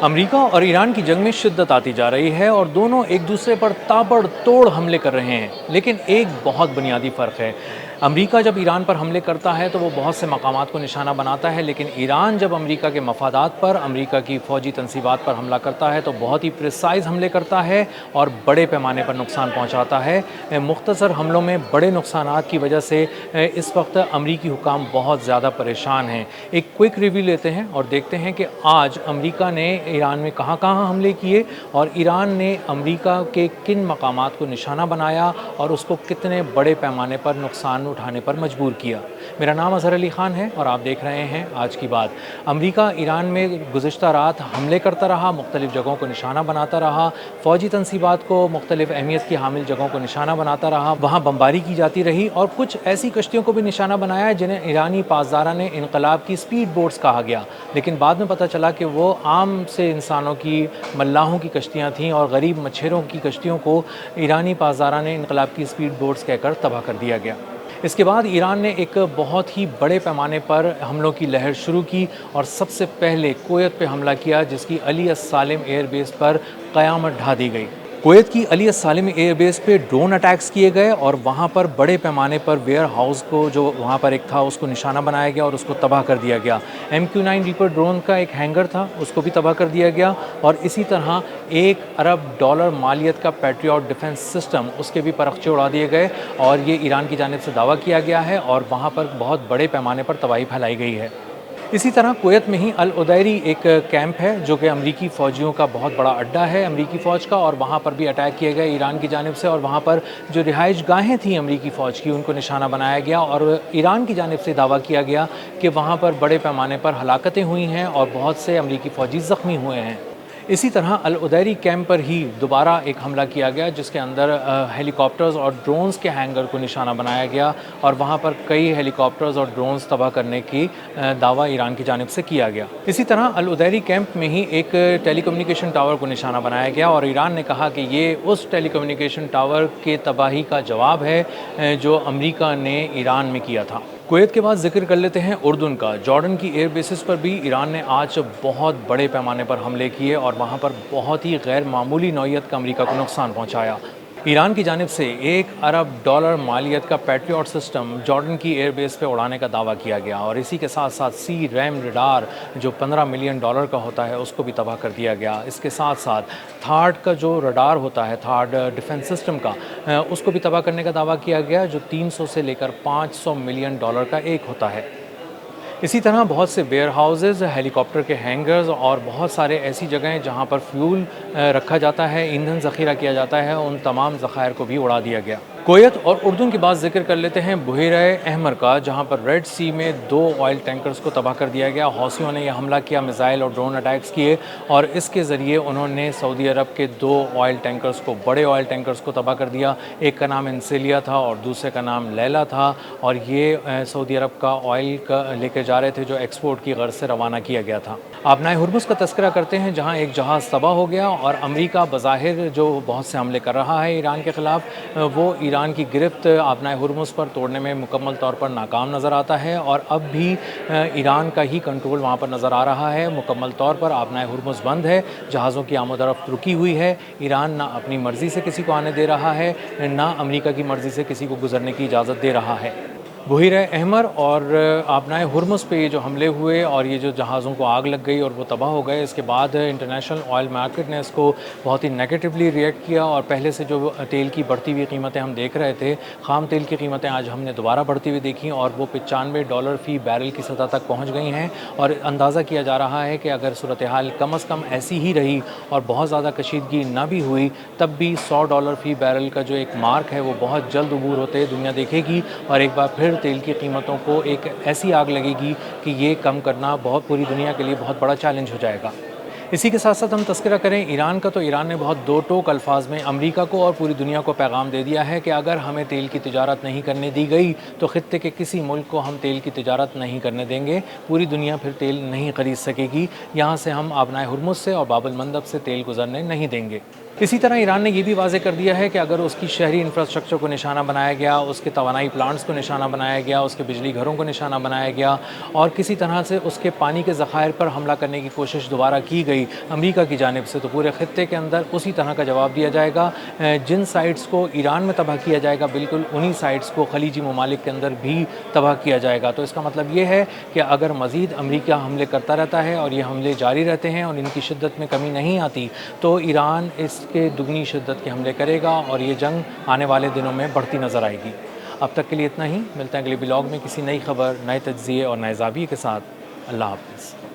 امریکہ اور ایران کی جنگ میں شدت آتی جا رہی ہے اور دونوں ایک دوسرے پر تابڑ توڑ حملے کر رہے ہیں، لیکن ایک بہت بنیادی فرق ہے۔ امریکہ جب ایران پر حملے کرتا ہے تو وہ بہت سے مقامات کو نشانہ بناتا ہے، لیکن ایران جب امریکہ کے مفادات پر، امریکہ کی فوجی تنصیبات پر حملہ کرتا ہے تو بہت ہی پریسائز حملے کرتا ہے اور بڑے پیمانے پر نقصان پہنچاتا ہے۔ مختصر حملوں میں بڑے نقصانات کی وجہ سے اس وقت امریکی حکام بہت زیادہ پریشان ہیں۔ ایک کوئک ریویو لیتے ہیں اور دیکھتے ہیں کہ آج امریکہ نے ایران میں کہاں کہاں حملے کیے اور ایران نے امریکہ کے کن مقامات کو نشانہ بنایا اور اس کو کتنے بڑے پیمانے پر نقصان اٹھانے پر مجبور کیا۔ میرا نام اظہر علی خان ہے اور آپ دیکھ رہے ہیں آج کی بات۔ امریکہ ایران میں گزشتہ رات حملے کرتا رہا، مختلف جگہوں کو نشانہ بناتا رہا، فوجی تنصیبات کو مختلف اہمیت کی حامل جگہوں کو نشانہ بناتا رہا، وہاں بمباری کی جاتی رہی اور کچھ ایسی کشتیوں کو بھی نشانہ بنایا جنہیں ایرانی پاسداران انقلاب کی سپیڈ بوٹس کہا گیا، لیکن بعد میں پتہ چلا کہ وہ عام سے انسانوں کی، ملاحوں کی کشتیاں تھیں اور غریب مچھیروں کی کشتیوں کو ایرانی پاسداران انقلاب کی سپیڈ بوٹس کہہ کر تباہ کر دیا گیا۔ اس کے بعد ایران نے ایک بہت ہی بڑے پیمانے پر حملوں کی لہر شروع کی اور سب سے پہلے کویت پہ حملہ کیا، جس کی علی السالم ایئر بیس پر قیامت ڈھا دی گئی۔ کویت کی علی السالم ایئر بیس پہ ڈرون اٹیکس کیے گئے اور وہاں پر بڑے پیمانے پر ویئر ہاؤس کو، جو وہاں پر ایک تھا، اس کو نشانہ بنایا گیا اور اس کو تباہ کر دیا گیا۔ MQ-9 ریپر ڈرون کا ایک ہینگر تھا، اس کو بھی تباہ کر دیا گیا اور اسی طرح $1 ارب مالیت کا پیٹریوٹ ڈیفنس سسٹم، اس کے بھی پرخچے اڑا دیے گئے اور یہ ایران کی جانب سے دعویٰ کیا گیا ہے اور وہاں پر بہت بڑے پیمانے پر تباہی پھیلائی گئی ہے۔ اسی طرح کویت میں ہی العدیری ایک کیمپ ہے جو کہ امریکی فوجیوں کا بہت بڑا اڈا ہے امریکی فوج کا، اور وہاں پر بھی اٹیک کیے گئے ایران کی جانب سے اور وہاں پر جو رہائش گاہیں تھیں امریکی فوج کی ان کو نشانہ بنایا گیا اور ایران کی جانب سے دعویٰ کیا گیا کہ وہاں پر بڑے پیمانے پر ہلاکتیں ہوئی ہیں اور بہت سے امریکی فوجی زخمی ہوئے ہیں۔ اسی طرح العدیری کیمپ پر ہی دوبارہ ایک حملہ کیا گیا جس کے اندر ہیلی کاپٹرز اور ڈرونز کے ہینگر کو نشانہ بنایا گیا اور وہاں پر کئی ہیلی کاپٹرز اور ڈرونز تباہ کرنے کی دعویٰ ایران کی جانب سے کیا گیا۔ اسی طرح العدیری کیمپ میں ہی ایک ٹیلی کمیونیکیشن ٹاور کو نشانہ بنایا گیا اور ایران نے کہا کہ یہ اس ٹیلی کمیونیکیشن ٹاور کے تباہی کا جواب ہے جو امریکہ نے ایران میں کیا تھا۔ کویت کے بعد ذکر کر لیتے ہیں اردن کا۔ جارڈن کی ایئر بیسز پر بھی ایران نے آج بہت بڑے پیمانے پر حملے کیے اور وہاں پر بہت ہی غیر معمولی نوعیت کا امریکہ کو نقصان پہنچایا۔ ایران کی جانب سے $1 ارب مالیت کا پیٹریوٹ سسٹم جارڈن کی ایئر بیس پہ اڑانے کا دعویٰ کیا گیا اور اسی کے ساتھ ساتھ سی ریم ریڈار جو $15 ملین کا ہوتا ہے اس کو بھی تباہ کر دیا گیا۔ اس کے ساتھ ساتھ تھاڈ کا جو ریڈار ہوتا ہے، تھاڈ ڈیفنس سسٹم کا، اس کو بھی تباہ کرنے کا دعویٰ کیا گیا جو $300 سے لے کر $500 ملین کا ایک ہوتا ہے۔ اسی طرح بہت سے ویئر ہاؤسز، ہیلی کاپٹر کے ہینگرز اور بہت سارے ایسی جگہیں جہاں پر فیول رکھا جاتا ہے، ایندھن ذخیرہ کیا جاتا ہے، ان تمام ذخائر کو بھی اڑا دیا گیا۔ کویت اور اردن کے بعد ذکر کر لیتے ہیں بحیرہ احمر کا، جہاں پر ریڈ سی میں 2 آئل ٹینکرز کو تباہ کر دیا گیا۔ حوثیوں نے یہ حملہ کیا، میزائل اور ڈرون اٹیکس کیے اور اس کے ذریعے انہوں نے سعودی عرب کے 2 آئل ٹینکرز کو، بڑے آئل ٹینکرز کو تباہ کر دیا۔ ایک کا نام انسیلیا تھا اور دوسرے کا نام لیلا تھا اور یہ سعودی عرب کا آئل لے کے جا رہے تھے جو ایکسپورٹ کی غرض سے روانہ کیا گیا تھا۔ آبنائے ہرمز کا تذکرہ کرتے ہیں جہاں ایک جہاز تباہ ہو گیا اور امریکہ بظاہر جو بہت سے حملے کر رہا ہے ایران کے خلاف، وہ ایران کی گرفت آبنائے ہرمز پر توڑنے میں مکمل طور پر ناکام نظر آتا ہے اور اب بھی ایران کا ہی کنٹرول وہاں پر نظر آ رہا ہے۔ مکمل طور پر آبنائے ہرمز بند ہے، جہازوں کی آمد و رفت رکی ہوئی ہے۔ ایران نہ اپنی مرضی سے کسی کو آنے دے رہا ہے، نہ امریکہ کی مرضی سے کسی کو گزرنے کی اجازت دے رہا ہے۔ بحیرہ احمر اور آبنائے ہرمز پہ یہ جو حملے ہوئے اور یہ جو جہازوں کو آگ لگ گئی اور وہ تباہ ہو گئے، اس کے بعد انٹرنیشنل آئل مارکیٹ نے اس کو بہت ہی نیگیٹولی ریئیکٹ کیا اور پہلے سے جو تیل کی بڑھتی ہوئی قیمتیں ہم دیکھ رہے تھے، خام تیل کی قیمتیں آج ہم نے دوبارہ بڑھتی ہوئی دیکھی اور وہ $95 فی بیرل کی سطح تک پہنچ گئی ہیں اور اندازہ کیا جا رہا ہے کہ اگر صورتحال کم از کم ایسی ہی رہی اور بہت زیادہ کشیدگی نہ بھی ہوئی تب بھی $100 فی بیرل کا جو ایک مارک ہے وہ بہت جلد عبور ہوتے دنیا دیکھے گی اور ایک بار پھر تیل کی قیمتوں کو ایک ایسی آگ لگے گی کہ یہ کم کرنا بہت پوری دنیا کے لیے بہت بڑا چیلنج ہو جائے گا۔ اسی کے ساتھ ساتھ ہم تذکرہ کریں ایران کا، تو ایران نے بہت دو ٹوک الفاظ میں امریکہ کو اور پوری دنیا کو پیغام دے دیا ہے کہ اگر ہمیں تیل کی تجارت نہیں کرنے دی گئی تو خطے کے کسی ملک کو ہم تیل کی تجارت نہیں کرنے دیں گے، پوری دنیا پھر تیل نہیں خرید سکے گی، یہاں سے ہم آبنائے ہرمز سے اور باب المندب سے تیل گزرنے نہیں دیں گے۔ اسی طرح ایران نے یہ بھی واضح کر دیا ہے کہ اگر اس کی شہری انفراسٹرکچر کو نشانہ بنایا گیا، اس کے توانائی پلانٹس کو نشانہ بنایا گیا، اس کے بجلی گھروں کو نشانہ بنایا گیا اور کسی طرح سے اس کے پانی کے ذخائر پر حملہ کرنے کی کوشش دوبارہ کی گئی ہوئی امریکہ کی جانب سے تو پورے خطے کے اندر اسی طرح کا جواب دیا جائے گا۔ جن سائٹس کو ایران میں تباہ کیا جائے گا بالکل انہی سائٹس کو خلیجی ممالک کے اندر بھی تباہ کیا جائے گا۔ تو اس کا مطلب یہ ہے کہ اگر مزید امریکہ حملے کرتا رہتا ہے اور یہ حملے جاری رہتے ہیں اور ان کی شدت میں کمی نہیں آتی تو ایران اس کے دگنی شدت کے حملے کرے گا اور یہ جنگ آنے والے دنوں میں بڑھتی نظر آئے گی۔ اب تک کے لیے اتنا ہی، ملتے ہیں اگلے بلاگ میں کسی نئی خبر، نئے تجزیے اور نئے زاویے کے ساتھ۔ اللہ حافظ۔